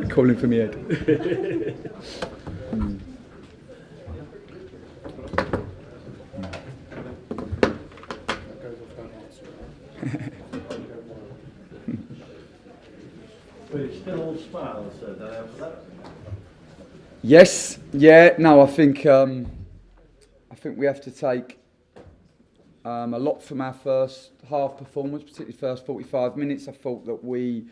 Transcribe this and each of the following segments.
Calling from my head. But it's still all smiles, so after that. Yes, yeah, no, I think we have to take a lot from our first half performance, particularly first 45 minutes. I thought that we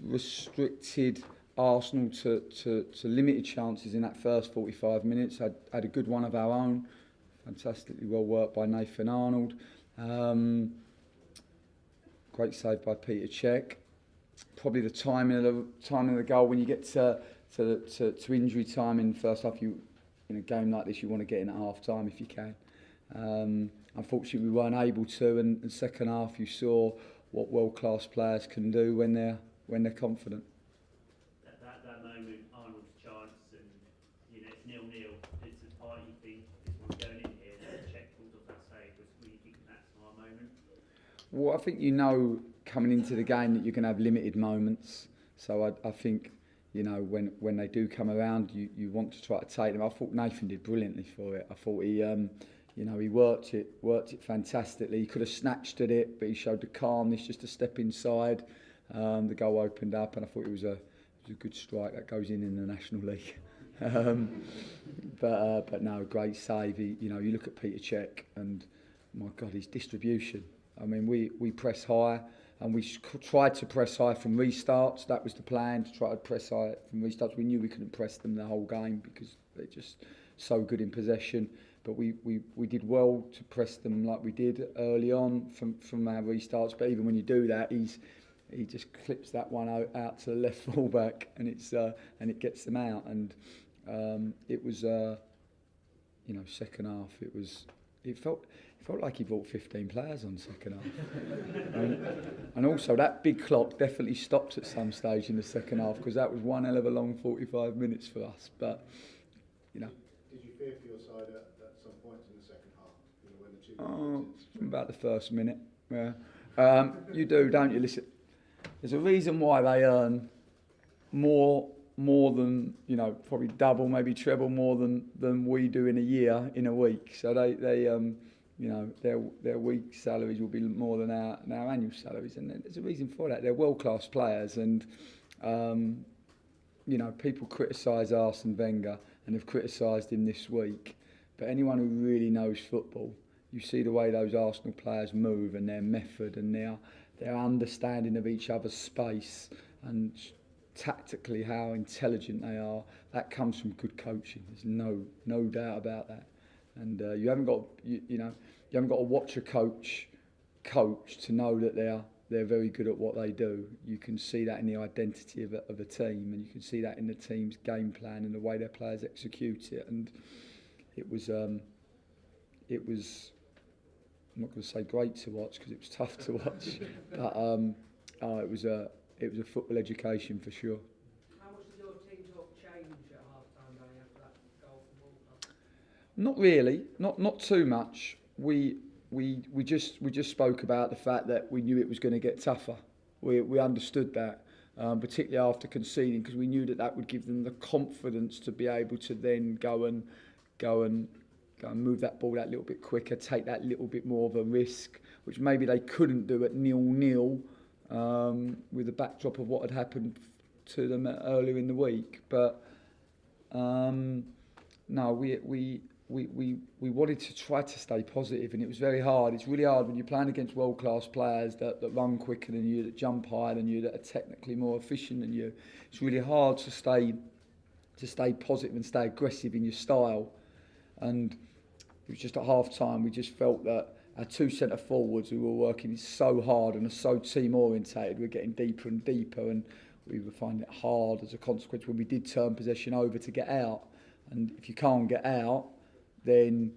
restricted Arsenal to limited chances in that first 45 minutes. Had a good one of our own, fantastically well worked by Nathan Arnold. Great save by Peter Cech. Probably the timing of the goal when you get to injury time in the first half. In a game like this, you want to get in at half time if you can. Unfortunately, we weren't able to, and the second half you saw what world-class players can do when they're confident. That moment, Arnold's chance, and it's 0-0. It's a part you think this one's going in here. And Cech pulled off that save. Were you thinking that's our moment? Well, I think coming into the game that you're going to have limited moments. So I think when they do come around, you want to try to take them. I thought Nathan did brilliantly for it. I thought he worked it fantastically. He could have snatched at it, but he showed the calmness just to step inside. The goal opened up, and I thought it was a good strike that goes in the National League. But no, great save. You look at Peter Cech, and my God, his distribution. I mean, we press high, and we tried to press high from restarts. That was the plan, to try to press high from restarts. We knew we couldn't press them the whole game because they're just so good in possession. But we did well to press them like we did early on from our restarts. But even when you do that, he just clips that one out to the left fullback, and it gets them out. And it was second half. It felt like he brought 15 players on second half. and also that big clock definitely stopped at some stage in the second half, because that was one hell of a long 45 minutes for us. But Did you fear for your side at some point in the second half? When the two from about the first minute. Yeah. You do, don't you? Listen, there's a reason why they earn more than, probably double, maybe treble more than we do in a year, in a week. So they their week salaries will be more than our annual salaries, and there's a reason for that. They're world-class players, and people criticise Arsene Wenger and have criticised him this week. But anyone who really knows football, you see the way those Arsenal players move, and their method, and their understanding of each other's space, and tactically how intelligent they are. That comes from good coaching. There's no doubt about that. And you haven't got to watch a coach to know that they're very good at what they do. You can see that in the identity of a team, and you can see that in the team's game plan and the way their players execute it. And it was I'm not going to say great to watch, because it was tough to watch, but it was a football education for sure. How much did your team talk change at half-time, Danny, after that goal from Walcott? Not really, not too much. We just spoke about the fact that we knew it was going to get tougher. We understood that, particularly after conceding, because we knew that would give them the confidence to be able to then go and move that ball that little bit quicker, take that little bit more of a risk, which maybe they couldn't do at 0-0 with the backdrop of what had happened to them earlier in the week. But no, we wanted to try to stay positive, and it was very hard. It's really hard when you're playing against world-class players that run quicker than you, that jump higher than you, that are technically more efficient than you. It's really hard to stay positive and stay aggressive in your style. And it was just at half-time, we just felt that our two centre forwards, who were working so hard and are so team orientated, were getting deeper and deeper, and we were finding it hard as a consequence when we did turn possession over to get out. And if you can't get out, then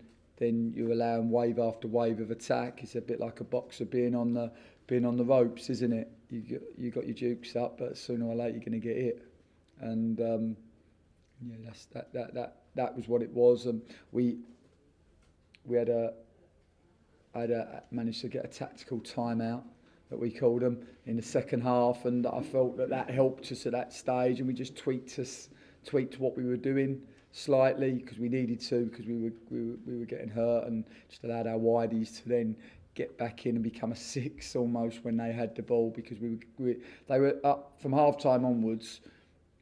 you're allowing wave after wave of attack. It's a bit like a boxer being on the ropes, isn't it? You got your jukes up, but sooner or later you're going to get hit. And that was what it was. And we had managed to get a tactical timeout that we called them, in the second half, and I felt that helped us at that stage, and we just tweaked what we were doing slightly because we needed to, because we were getting hurt, and just allowed our widies to then get back in and become a 6 almost when they had the ball, because they were up from half time onwards.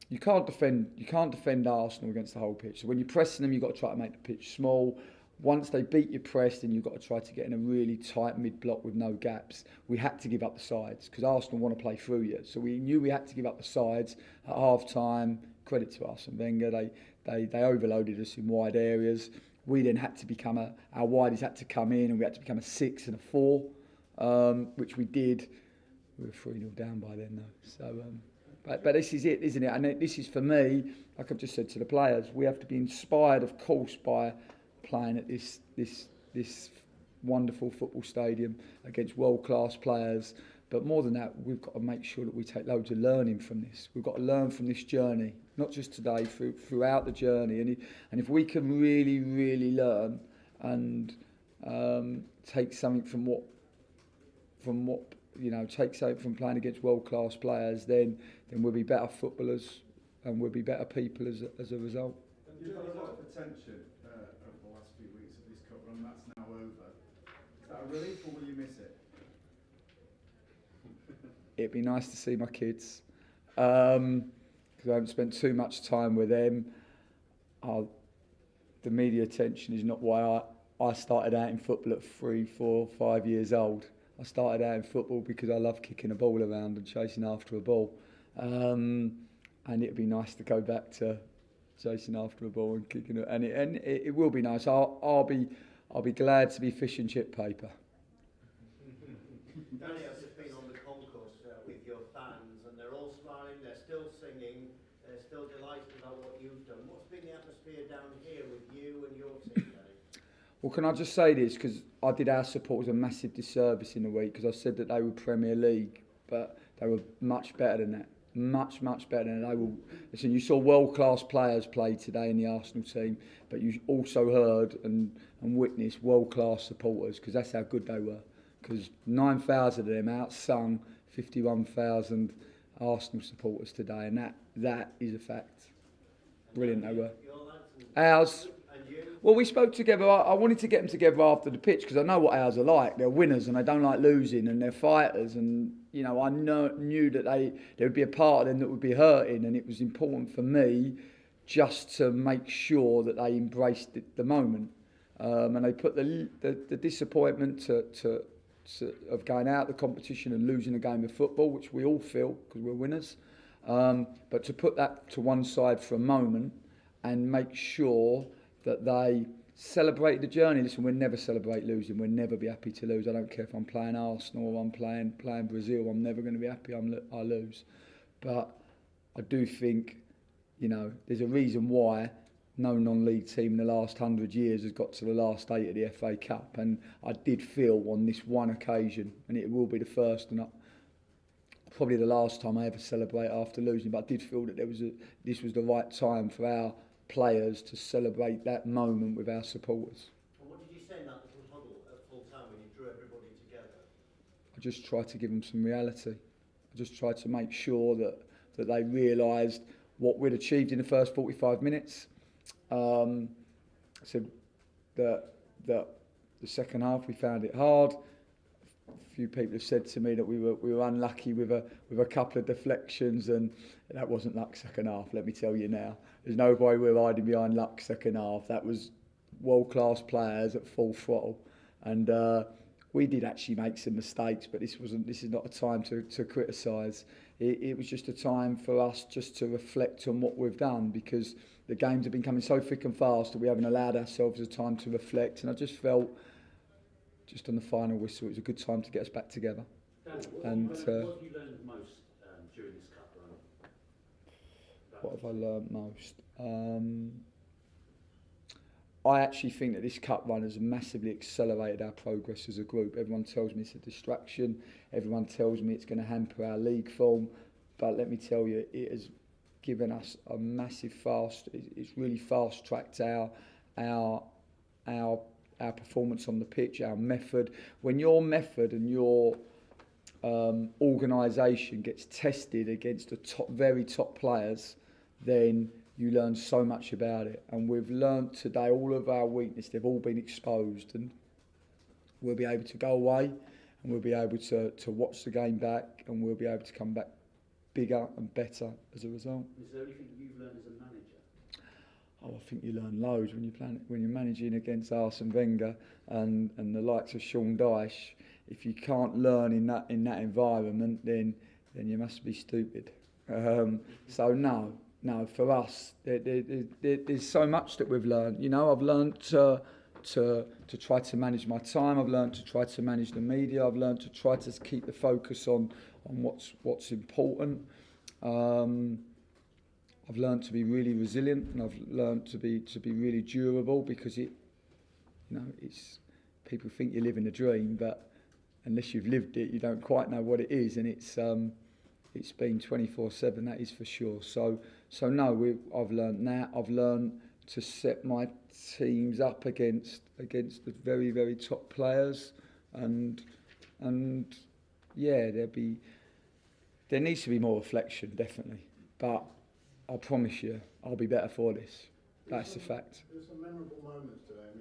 You can't defend Arsenal against the whole pitch. So when you're pressing them, you've got to try to make the pitch small. Once they beat your press, then you've got to try to get in a really tight mid-block with no gaps. We had to give up the sides because Arsenal want to play through you. So we knew we had to give up the sides at half-time. Credit to us and Wenger, they overloaded us in wide areas. We then had to become our widies had to come in, and we had to become a 6 and a 4, which we did. We were 3-0 down by then though. So, but this is it, isn't it? And this is, for me, like I've just said to the players, we have to be inspired, of course, by playing at this wonderful football stadium against world-class players. But more than that, we've got to make sure that we take loads of learning from this. We've got to learn from this journey, not just today, throughout the journey. And if we can really, really learn and take something from what take something from playing against world-class players, then we'll be better footballers and we'll be better people as a result. You've had a lot of attention over the last few weeks of this cup run. That's now over. Is that a relief, or will you miss it? It'd be nice to see my kids, because I haven't spent too much time with them. The media attention is not why I started out in football at 3, 4, 5 years old. I started out in football because I love kicking a ball around and chasing after a ball. And it'd be nice to go back to chasing after a ball and kicking it. And it will be nice. I'll be glad to be fish and chip paper. Danny, I've just been on the concourse with your fans, and they're all smiling, they're still singing, they're still delighted about what you've done. What's been the atmosphere down here with you and your team, Danny? Well, can I just say this, because I did our supporters a massive disservice in the week, because I said that they were Premier League, but they were much better than that. Much better than that. Listen, you saw world-class players play today in the Arsenal team, but you also heard and witnessed world-class supporters, because that's how good they were. Because 9,000 of them outsung 51,000 Arsenal supporters today, and that is a fact. Brilliant they were. Ours. Well, we spoke together. I wanted to get them together after the pitch because I know what ours are like. They're winners and they don't like losing, and they're fighters. And I knew that there would be a part of them that would be hurting, and it was important for me just to make sure that they embraced the moment. And they put the disappointment of going out of the competition and losing a game of football, which we all feel because we're winners. But to put that to one side for a moment and make sure that they celebrate the journey. Listen, we'll never celebrate losing. We'll never be happy to lose. I don't care if I'm playing Arsenal or I'm playing Brazil. I'm never going to be happy I lose. But I do think, there's a reason why no non-league team in the last 100 years has got to the last 8 of the FA Cup. And I did feel on this one occasion, and it will be the first and probably the last time I ever celebrate after losing, but I did feel that this was the right time for our players to celebrate that moment with our supporters. And what did you say in that little huddle at full time when you drew everybody together? I just tried to give them some reality. I just tried to make sure that they realised what we'd achieved in the first 45 minutes. I said that the second half we found it hard. A few people have said to me that we were unlucky with a couple of deflections, and that wasn't luck second half, let me tell you now. There's no way we're hiding behind luck second half. That was world-class players at full throttle. And we did actually make some mistakes, but this is not a time to criticise. It was just a time for us just to reflect on what we've done, because the games have been coming so thick and fast that we haven't allowed ourselves a time to reflect. And I just felt, just on the final whistle, it was a good time to get us back together. Dan, And what have you learned most during this cup run? What have I learnt most? I actually think that this cup run has massively accelerated our progress as a group. Everyone tells me it's a distraction. Everyone tells me it's going to hamper our league form. But let me tell you, it has given us a massive it's really fast-tracked our performance on the pitch, our method. When your method and your organisation gets tested against the very top players, then you learn so much about it. And we've learned today all of our weaknesses, they've all been exposed, and we'll be able to go away and we'll be able to watch the game back, and we'll be able to come back bigger and better as a result. Is there anything you've learned as a manager? Oh, I think you learn loads when you're managing against Arsene Wenger and the likes of Sean Dyche. If you can't learn in that environment, then you must be stupid. So no, for us, there's so much that we've learned. You know, I've learned to try to manage my time. I've learned to try to manage the media. I've learned to try to keep the focus on what's important. I've learned to be really resilient, and I've learned to be really durable, because it's people think you're living a dream, but unless you've lived it, you don't quite know what it is, and it's been 24/7. That is for sure. So no, I've learned that. I've learned to set my teams up against the very, very top players, and yeah, there needs to be more reflection, definitely, but I promise you, I'll be better for this. That's the fact. There were some memorable moments today.